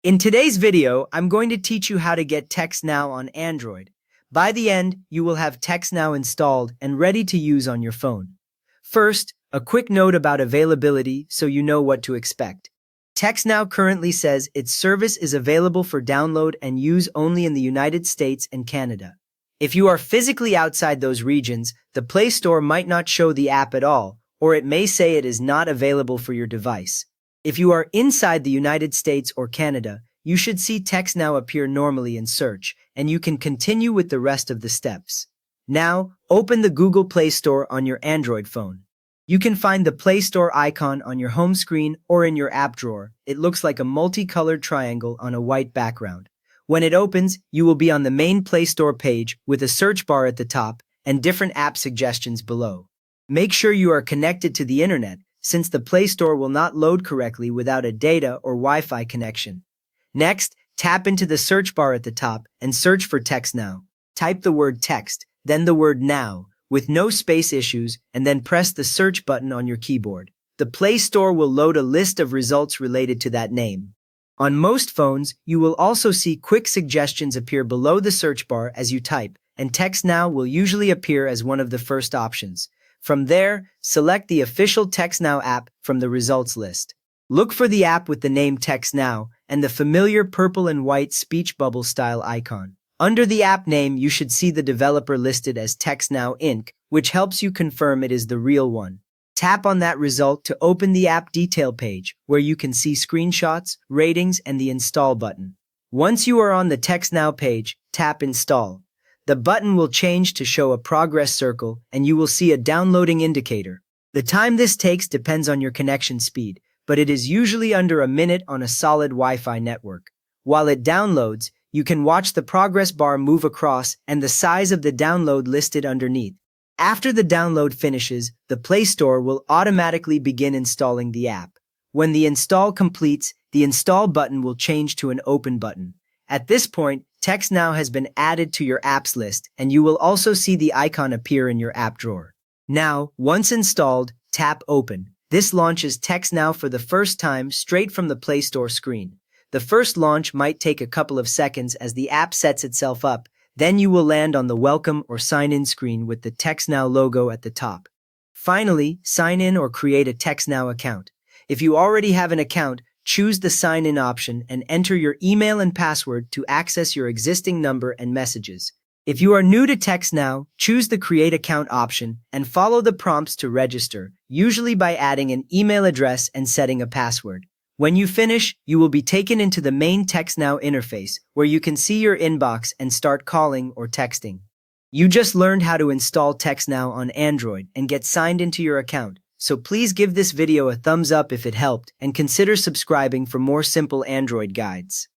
In today's video, I'm going to teach you how to get TextNow on Android. By the end, you will have TextNow installed and ready to use on your phone. First, a quick note about availability so you know what to expect. TextNow currently says its service is available for download and use only in the United States and Canada. If you are physically outside those regions, the Play Store might not show the app at all, or it may say it is not available for your device. If you are inside the United States or Canada, you should see TextNow appear normally in search, and you can continue with the rest of the steps. Now, open the Google Play Store on your Android phone. You can find the Play Store icon on your home screen or in your app drawer. It looks like a multicolored triangle on a white background. When it opens, you will be on the main Play Store page with a search bar at the top and different app suggestions below. Make sure you are connected to the internet, since the Play Store will not load correctly without a data or Wi-Fi connection. Next, tap into the search bar at the top and search for TextNow. Type the word text, then the word now, with no space issues, and then press the search button on your keyboard. The Play Store will load a list of results related to that name. On most phones, you will also see quick suggestions appear below the search bar as you type, and TextNow will usually appear as one of the first options. From there, select the official TextNow app from the results list. Look for the app with the name TextNow and the familiar purple and white speech bubble style icon. Under the app name, you should see the developer listed as TextNow Inc., which helps you confirm it is the real one. Tap on that result to open the app detail page, where you can see screenshots, ratings, and the install button. Once you are on the TextNow page, tap Install. The button will change to show a progress circle, and you will see a downloading indicator. The time this takes depends on your connection speed, but it is usually under a minute on a solid Wi-Fi network. While it downloads, you can watch the progress bar move across and the size of the download listed underneath. After the download finishes, the Play Store will automatically begin installing the app. When the install completes, the Install button will change to an Open button. At this point, TextNow has been added to your apps list, and you will also see the icon appear in your app drawer. Now, once installed, tap Open. This launches TextNow for the first time straight from the Play Store screen. The first launch might take a couple of seconds as the app sets itself up. Then you will land on the Welcome or Sign In screen with the TextNow logo at the top. Finally, sign in or create a TextNow account. If you already have an account, choose the Sign In option and enter your email and password to access your existing number and messages. If you are new to TextNow, choose the Create Account option and follow the prompts to register, usually by adding an email address and setting a password. When you finish, you will be taken into the main TextNow interface, where you can see your inbox and start calling or texting. You just learned how to install TextNow on Android and get signed into your account, so please give this video a thumbs up if it helped and consider subscribing for more simple Android guides.